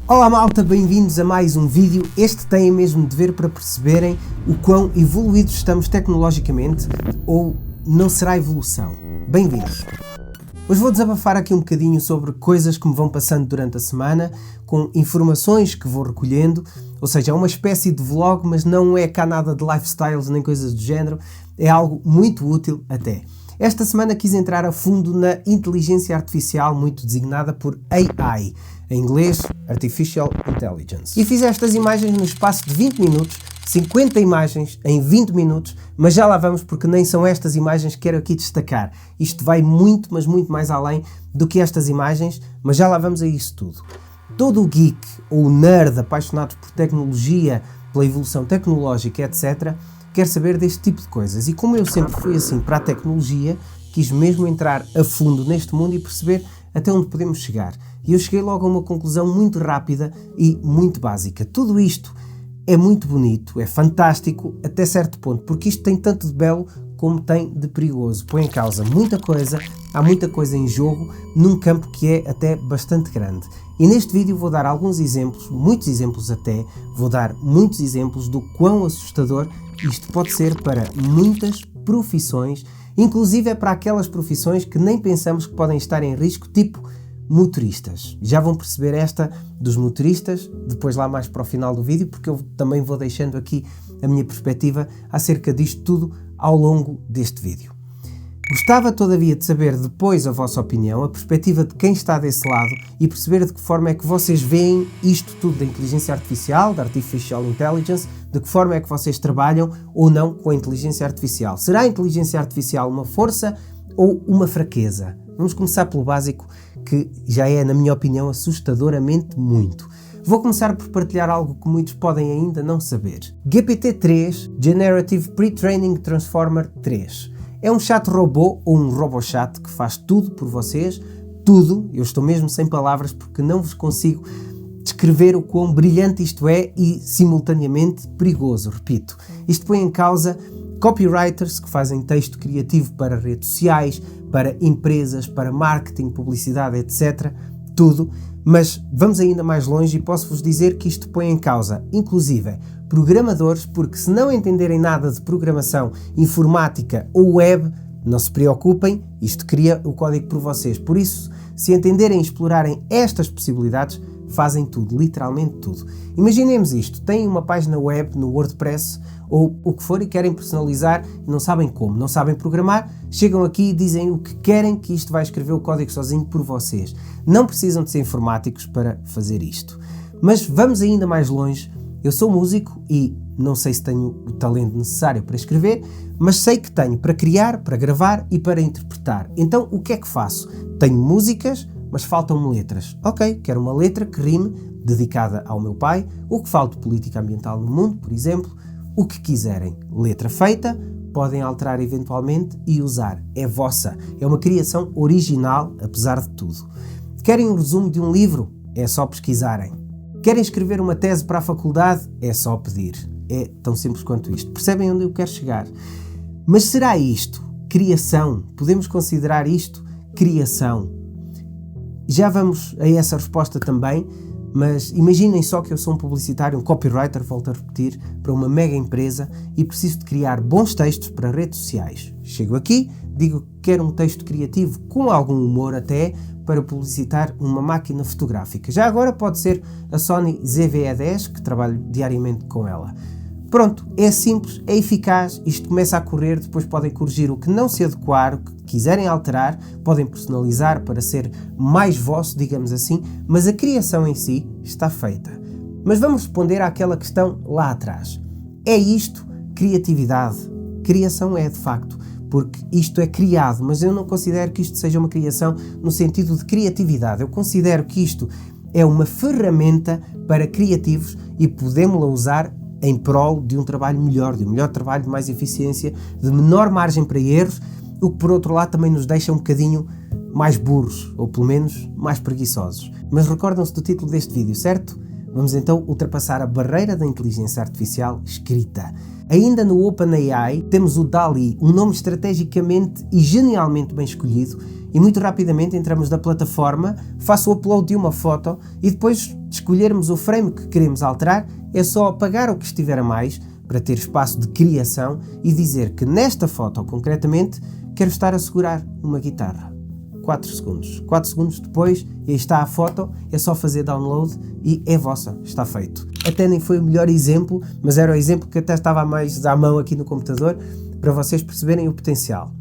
Olá malta, bem-vindos a mais um vídeo. Este tem mesmo de ver para perceberem o quão evoluídos estamos tecnologicamente, ou não será evolução. Bem-vindos! Hoje vou desabafar aqui um bocadinho sobre coisas que me vão passando durante a semana, com informações que vou recolhendo, ou seja, é uma espécie de vlog, mas não é cá nada de lifestyles nem coisas do género, é algo muito útil até. Esta semana quis entrar a fundo na inteligência artificial, muito designada por AI, em inglês Artificial Intelligence. E fiz estas imagens no espaço de 20 minutos, 50 imagens em 20 minutos, mas já lá vamos porque nem são estas imagens que quero aqui destacar. Isto vai muito, mas muito mais além do que estas imagens, mas já lá vamos a isso tudo. Todo o geek ou nerd apaixonado por tecnologia, pela evolução tecnológica, etc., quer saber deste tipo de coisas. E como eu sempre fui assim para a tecnologia, quis mesmo entrar a fundo neste mundo e perceber até onde podemos chegar. E eu cheguei logo a uma conclusão muito rápida e muito básica. Tudo isto é muito bonito, é fantástico até certo ponto, porque isto tem tanto de belo como tem de perigoso. Põe em causa muita coisa, há muita coisa em jogo, num campo que é até bastante grande. E neste vídeo vou dar alguns exemplos, muitos exemplos até, vou dar muitos exemplos do quão assustador isto pode ser para muitas profissões, inclusive é para aquelas profissões que nem pensamos que podem estar em risco, tipo motoristas. Já vão perceber esta dos motoristas, depois lá mais para o final do vídeo, porque eu também vou deixando aqui a minha perspectiva acerca disto tudo ao longo deste vídeo. Gostava todavia de saber depois a vossa opinião, a perspectiva de quem está desse lado e perceber de que forma é que vocês veem isto tudo da inteligência artificial, da Artificial Intelligence, de que forma é que vocês trabalham ou não com a inteligência artificial. Será a inteligência artificial uma força ou uma fraqueza? Vamos começar pelo básico, que já é, na minha opinião, assustadoramente muito. Vou começar por partilhar algo que muitos podem ainda não saber. GPT-3, Generative Pre-Training Transformer 3. É um chat robô ou um robochat que faz tudo por vocês, tudo. Eu estou mesmo sem palavras porque não vos consigo descrever o quão brilhante isto é e simultaneamente perigoso, repito. Isto põe em causa copywriters que fazem texto criativo para redes sociais, para empresas, para marketing, publicidade, etc. Tudo. Mas vamos ainda mais longe e posso-vos dizer que isto põe em causa, inclusive, programadores, porque se não entenderem nada de programação, informática ou web, não se preocupem, isto cria o código por vocês. Por isso, se entenderem e explorarem estas possibilidades, fazem tudo, literalmente tudo. Imaginemos isto, têm uma página web no WordPress ou o que for e querem personalizar e não sabem como, não sabem programar, chegam aqui e dizem o que querem que isto vai escrever o código sozinho por vocês. Não precisam de ser informáticos para fazer isto. Mas vamos ainda mais longe. Eu sou músico e não sei se tenho o talento necessário para escrever, mas sei que tenho para criar, para gravar e para interpretar. Então o que é que faço? Tenho músicas, mas faltam-me letras. Ok, quero uma letra que rime, dedicada ao meu pai, o que fala de política ambiental no mundo, por exemplo, o que quiserem. Letra feita, podem alterar eventualmente e usar. É vossa. É uma criação original, apesar de tudo. Querem um resumo de um livro? É só pesquisarem. Querem escrever uma tese para a faculdade? É só pedir. É tão simples quanto isto. Percebem onde eu quero chegar? Mas será isto criação? Podemos considerar isto criação? Já vamos a essa resposta também, mas imaginem só que eu sou um publicitário, um copywriter, volto a repetir, para uma mega empresa e preciso de criar bons textos para redes sociais. Chego aqui, digo que quero um texto criativo com algum humor até, para publicitar uma máquina fotográfica. Já agora pode ser a Sony ZV-E10, que trabalho diariamente com ela. Pronto, é simples, é eficaz, isto começa a correr, depois podem corrigir o que não se adequar, o que quiserem alterar, podem personalizar para ser mais vosso, digamos assim, mas a criação em si está feita. Mas vamos responder àquela questão lá atrás. É isto criatividade? Criação é, de facto, porque isto é criado, mas eu não considero que isto seja uma criação no sentido de criatividade. Eu considero que isto é uma ferramenta para criativos e podemos-la usar em prol de um trabalho melhor, de um melhor trabalho, de mais eficiência, de menor margem para erros, o que por outro lado também nos deixa um bocadinho mais burros, ou pelo menos mais preguiçosos. Mas recordam-se do título deste vídeo, certo? Vamos então ultrapassar a barreira da inteligência artificial escrita. Ainda no OpenAI temos o DALL-E, um nome estrategicamente e genialmente bem escolhido e muito rapidamente entramos na plataforma, faço o upload de uma foto e depois de escolhermos o frame que queremos alterar, é só apagar o que estiver a mais para ter espaço de criação e dizer que nesta foto concretamente quero estar a segurar uma guitarra. 4 segundos. 4 segundos depois, e aí está a foto, é só fazer download e é vossa, está feito. Até nem foi o melhor exemplo, mas era o exemplo que até estava mais à mão aqui no computador, para vocês perceberem o potencial.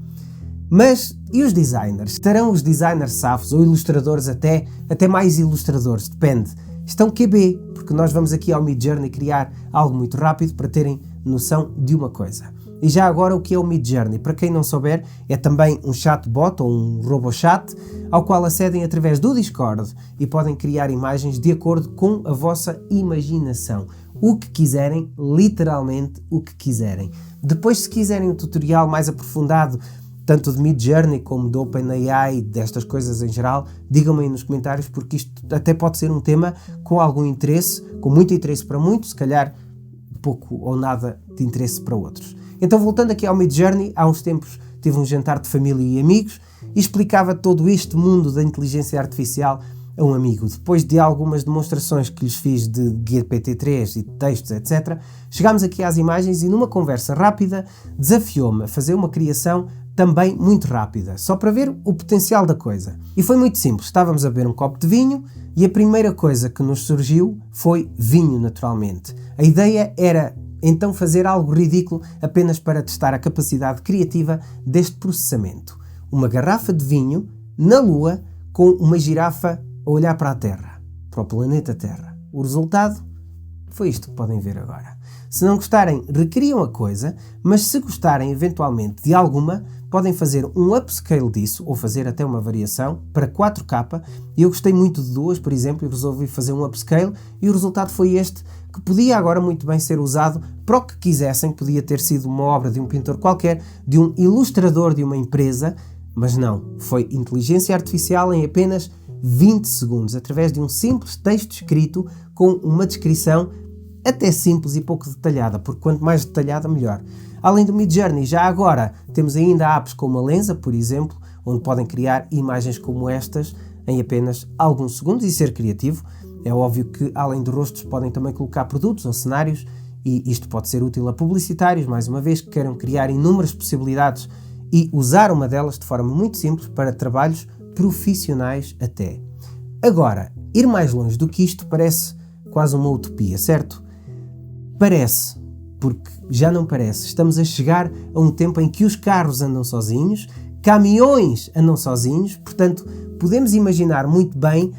Mas, e os designers? Estarão os designers safos, ou ilustradores até mais ilustradores, depende. Estão QB, porque nós vamos aqui ao Midjourney criar algo muito rápido para terem noção de uma coisa. E já agora, o que é o Midjourney? Para quem não souber, é também um chatbot ou um RoboChat ao qual acedem através do Discord e podem criar imagens de acordo com a vossa imaginação. O que quiserem, literalmente o que quiserem. Depois, se quiserem um tutorial mais aprofundado, tanto de Midjourney como de OpenAI, destas coisas em geral, digam-me aí nos comentários, porque isto até pode ser um tema com algum interesse, com muito interesse para muitos, se calhar pouco ou nada de interesse para outros. Então, voltando aqui ao Midjourney, há uns tempos tive um jantar de família e amigos e explicava todo este mundo da inteligência artificial a um amigo. Depois de algumas demonstrações que lhes fiz de GPT-3 e de textos, etc., chegámos aqui às imagens e numa conversa rápida desafiou-me a fazer uma criação também muito rápida, só para ver o potencial da coisa. E foi muito simples, estávamos a beber um copo de vinho e a primeira coisa que nos surgiu foi vinho, naturalmente. A ideia era então fazer algo ridículo apenas para testar a capacidade criativa deste processamento. Uma garrafa de vinho na Lua com uma girafa a olhar para a Terra, para o planeta Terra. O resultado foi isto que podem ver agora. Se não gostarem, recriam a coisa, mas se gostarem eventualmente de alguma, podem fazer um upscale disso, ou fazer até uma variação, para 4K. Eu gostei muito de duas, por exemplo, e resolvi fazer um upscale, e o resultado foi este, que podia agora muito bem ser usado para o que quisessem, podia ter sido uma obra de um pintor qualquer, de um ilustrador de uma empresa, mas não, foi inteligência artificial em apenas 20 segundos, através de um simples texto escrito com uma descrição até simples e pouco detalhada, porque quanto mais detalhada, melhor. Além do Midjourney, já agora temos ainda apps como a Lensa, por exemplo, onde podem criar imagens como estas em apenas alguns segundos e ser criativo. É óbvio que, além de rostos, podem também colocar produtos ou cenários, e isto pode ser útil a publicitários, mais uma vez, que queiram criar inúmeras possibilidades e usar uma delas de forma muito simples para trabalhos profissionais até. Agora, ir mais longe do que isto parece quase uma utopia, certo? Parece, porque já não parece. Estamos a chegar a um tempo em que os carros andam sozinhos, caminhões andam sozinhos, portanto, podemos imaginar muito bem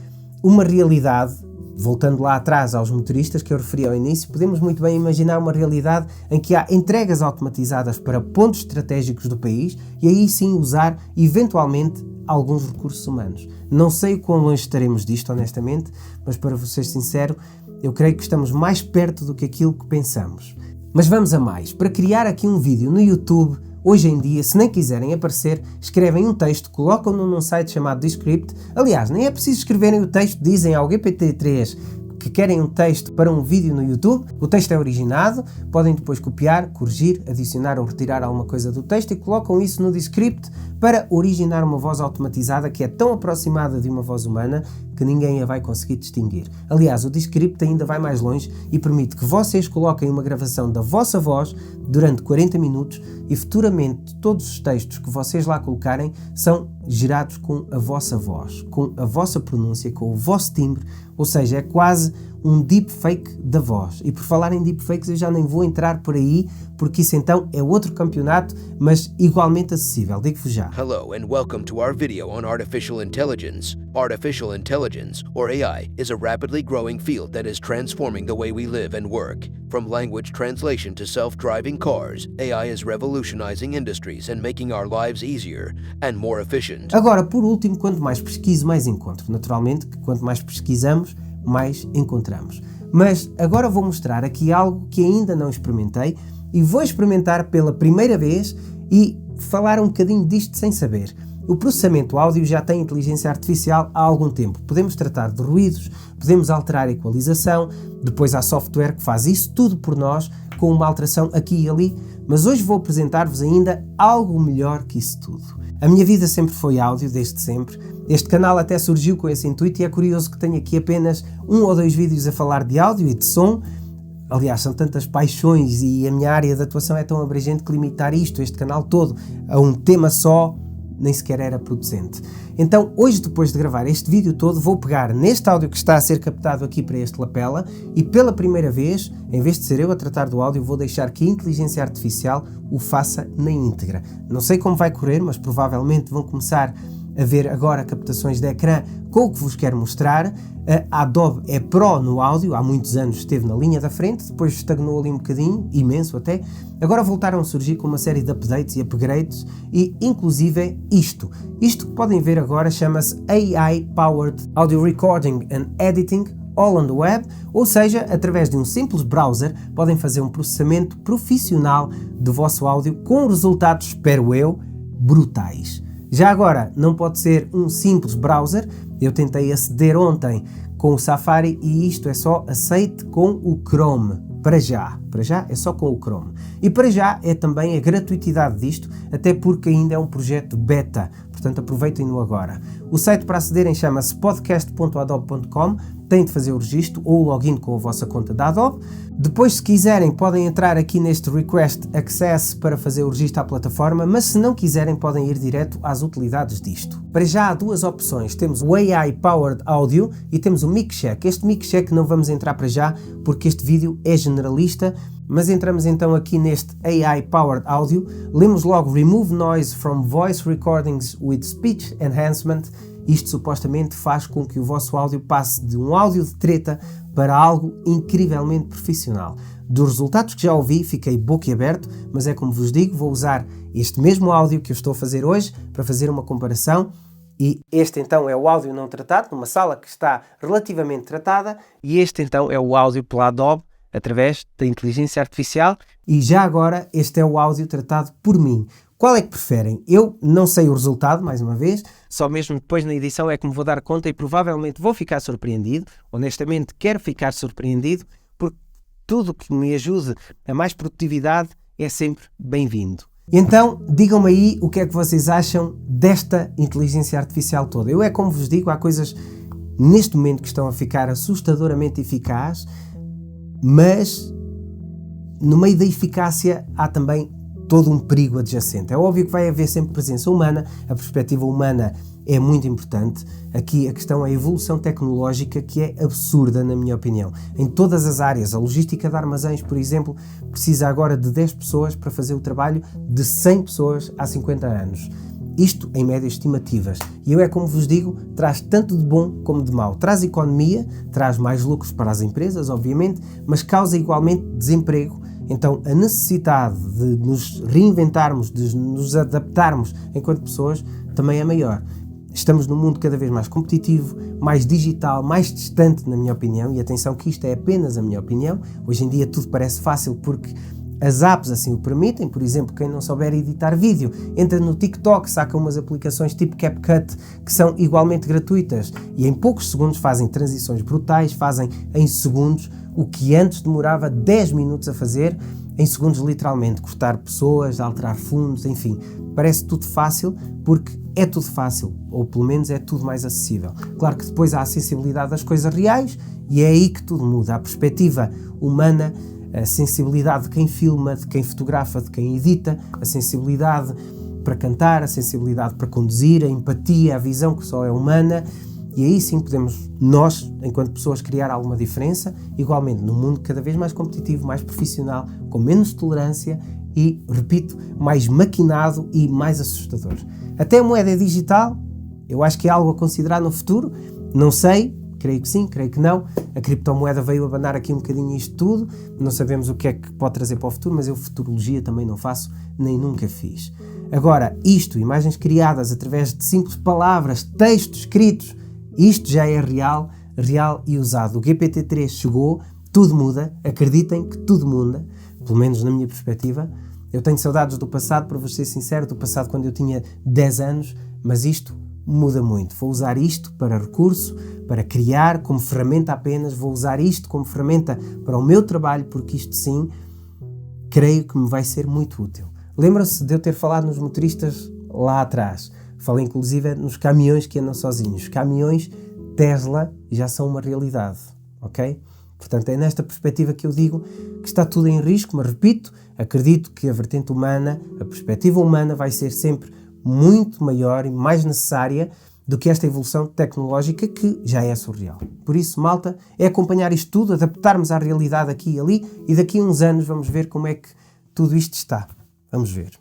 uma realidade, voltando lá atrás aos motoristas que eu referi ao início, podemos muito bem imaginar uma realidade em que há entregas automatizadas para pontos estratégicos do país e aí sim usar, eventualmente, alguns recursos humanos. Não sei o quão longe estaremos disto, honestamente, mas para vos ser sincero, eu creio que estamos mais perto do que aquilo que pensamos. Mas vamos a mais. Para criar aqui um vídeo no YouTube, hoje em dia, se nem quiserem aparecer, escrevem um texto, colocam-no num site chamado Descript. Aliás, nem é preciso escreverem o texto, dizem ao GPT-3 que querem um texto para um vídeo no YouTube, o texto é originado, podem depois copiar, corrigir, adicionar ou retirar alguma coisa do texto e colocam isso no Descript para originar uma voz automatizada que é tão aproximada de uma voz humana que ninguém a vai conseguir distinguir. Aliás, o Descript ainda vai mais longe e permite que vocês coloquem uma gravação da vossa voz durante 40 minutos e futuramente todos os textos que vocês lá colocarem são gerados com a vossa voz, com a vossa pronúncia, com o vosso timbre, ou seja, é quase um deepfake da voz. E por falar em deepfakes eu já nem vou entrar por aí, porque isso então é outro campeonato, mas igualmente acessível, digo-vos já. Hello and welcome to our video on artificial intelligence. Artificial intelligence, or AI, is a rapidly growing field that is transforming the way we live and work. From language translation to self-driving cars, AI is revolutionizing industries and making our lives easier and more efficient. Agora, por último, quanto mais pesquiso, mais encontro. Naturalmente, que quanto mais pesquisamos, mais encontramos. Mas agora vou mostrar aqui algo que ainda não experimentei e vou experimentar pela primeira vez e falar um bocadinho disto sem saber. O processamento áudio já tem inteligência artificial há algum tempo. Podemos tratar de ruídos, podemos alterar a equalização, depois há software que faz isso tudo por nós, com uma alteração aqui e ali, mas hoje vou apresentar-vos ainda algo melhor que isso tudo. A minha vida sempre foi áudio, desde sempre. Este canal até surgiu com esse intuito e é curioso que tenho aqui apenas 1 ou 2 vídeos a falar de áudio e de som. Aliás, são tantas paixões e a minha área de atuação é tão abrangente que limitar este canal todo, a um tema só, nem sequer era producente. Então, hoje, depois de gravar este vídeo todo, vou pegar neste áudio que está a ser captado aqui para este lapela e pela primeira vez, em vez de ser eu a tratar do áudio, vou deixar que a inteligência artificial o faça na íntegra. Não sei como vai correr, mas provavelmente vão começar a ver agora captações de ecrã com o que vos quero mostrar. A Adobe é Pro no áudio, há muitos anos esteve na linha da frente, depois estagnou ali um bocadinho, imenso até. Agora voltaram a surgir com uma série de updates e upgrades e inclusive isto que podem ver agora chama-se AI Powered Audio Recording and Editing All on the Web, ou seja, através de um simples browser podem fazer um processamento profissional do vosso áudio com resultados, espero eu, brutais. Já agora, não pode ser um simples browser, eu tentei aceder ontem com o Safari e isto é só aceite com o Chrome, para já é só com o Chrome. E para já é também a gratuitidade disto, até porque ainda é um projeto beta, portanto aproveitem-no agora. O site para acederem chama-se podcast.adobe.com, têm de fazer o registro ou o login com a vossa conta da Adobe. Depois, se quiserem, podem entrar aqui neste Request Access para fazer o registro à plataforma, mas se não quiserem, podem ir direto às utilidades disto. Para já há 2 opções, temos o AI Powered Audio e temos o Mic Check. Este Mic Check não vamos entrar para já, porque este vídeo é generalista, mas entramos então aqui neste AI Powered Audio, lemos logo Remove Noise from Voice Recordings with Speech Enhancement. Isto supostamente faz com que o vosso áudio passe de um áudio de treta para algo incrivelmente profissional. Dos resultados que já ouvi, fiquei boquiaberto, mas é como vos digo, vou usar este mesmo áudio que eu estou a fazer hoje para fazer uma comparação. E este então é o áudio não tratado, numa sala que está relativamente tratada, e este então é o áudio pela Adobe, através da inteligência artificial, e já agora este é o áudio tratado por mim. Qual é que preferem? Eu não sei o resultado, mais uma vez, só mesmo depois na edição é que me vou dar conta e provavelmente vou ficar surpreendido. Honestamente quero ficar surpreendido, porque tudo que me ajude a mais produtividade é sempre bem-vindo. Então, digam-me aí o que é que vocês acham desta inteligência artificial toda. Eu é como vos digo, há coisas neste momento que estão a ficar assustadoramente eficazes, mas no meio da eficácia há também todo um perigo adjacente. É óbvio que vai haver sempre presença humana, a perspectiva humana é muito importante. Aqui a questão é a evolução tecnológica, que é absurda na minha opinião. Em todas as áreas, a logística de armazéns, por exemplo, precisa agora de 10 pessoas para fazer o trabalho de 100 pessoas há 50 anos. Isto em médias estimativas. E eu é como vos digo, traz tanto de bom como de mau. Traz economia, traz mais lucros para as empresas, obviamente, mas causa igualmente desemprego. Então a necessidade de nos reinventarmos, de nos adaptarmos enquanto pessoas, também é maior. Estamos num mundo cada vez mais competitivo, mais digital, mais distante, na minha opinião, e atenção que isto é apenas a minha opinião. Hoje em dia tudo parece fácil porque as apps assim o permitem. Por exemplo, quem não souber editar vídeo, entra no TikTok, saca umas aplicações tipo CapCut que são igualmente gratuitas e em poucos segundos fazem transições brutais, fazem em segundos o que antes demorava 10 minutos a fazer, em segundos literalmente, cortar pessoas, alterar fundos, enfim. Parece tudo fácil porque é tudo fácil, ou pelo menos é tudo mais acessível. Claro que depois há a sensibilidade das coisas reais e é aí que tudo muda. A perspectiva humana, a sensibilidade de quem filma, de quem fotografa, de quem edita, a sensibilidade para cantar, a sensibilidade para conduzir, a empatia, a visão que só é humana. E aí sim podemos nós, enquanto pessoas, criar alguma diferença, igualmente num mundo cada vez mais competitivo, mais profissional, com menos tolerância e, repito, mais maquinado e mais assustador. Até a moeda digital, eu acho que é algo a considerar no futuro, não sei, creio que sim, creio que não. A criptomoeda veio abanar aqui um bocadinho isto tudo, não sabemos o que é que pode trazer para o futuro, mas eu futurologia também não faço, nem nunca fiz. Agora, isto, imagens criadas através de simples palavras, textos escritos, isto já é real e usado. O GPT-3 chegou, tudo muda, acreditem que tudo muda, pelo menos na minha perspectiva. Eu tenho saudades do passado, para vos ser sincero, do passado quando eu tinha 10 anos, mas isto muda muito. Vou usar isto para recurso, para criar, como ferramenta apenas, vou usar isto como ferramenta para o meu trabalho, porque isto sim, creio que me vai ser muito útil. Lembram-se de eu ter falado nos motoristas lá atrás. Falei inclusive nos caminhões que andam sozinhos. Os caminhões Tesla já são uma realidade, ok? Portanto, é nesta perspectiva que eu digo que está tudo em risco, mas repito, acredito que a vertente humana, a perspectiva humana vai ser sempre muito maior e mais necessária do que esta evolução tecnológica que já é surreal. Por isso, malta, é acompanhar isto tudo, adaptarmos à realidade aqui e ali e daqui a uns anos vamos ver como é que tudo isto está. Vamos ver.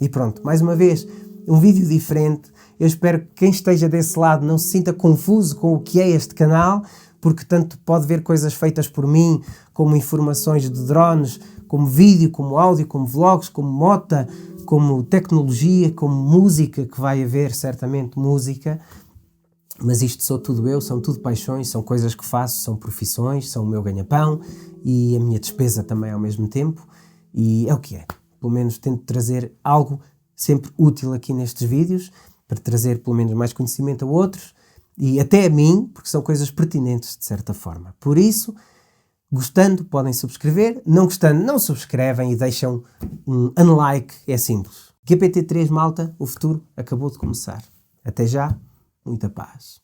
E pronto, mais uma vez, um vídeo diferente. Eu espero que quem esteja desse lado não se sinta confuso com o que é este canal, porque tanto pode ver coisas feitas por mim, como informações de drones, como vídeo, como áudio, como vlogs, como mota, como tecnologia, como música, que vai haver certamente música, mas isto sou tudo eu, são tudo paixões, são coisas que faço, são profissões, são o meu ganha-pão e a minha despesa também ao mesmo tempo, e é o que é. Pelo menos tento trazer algo sempre útil aqui nestes vídeos, para trazer pelo menos mais conhecimento a outros, e até a mim, porque são coisas pertinentes de certa forma. Por isso, gostando, podem subscrever. Não gostando, não subscrevem e deixam um unlike. É simples. GPT-3, malta, o futuro acabou de começar. Até já, muita paz.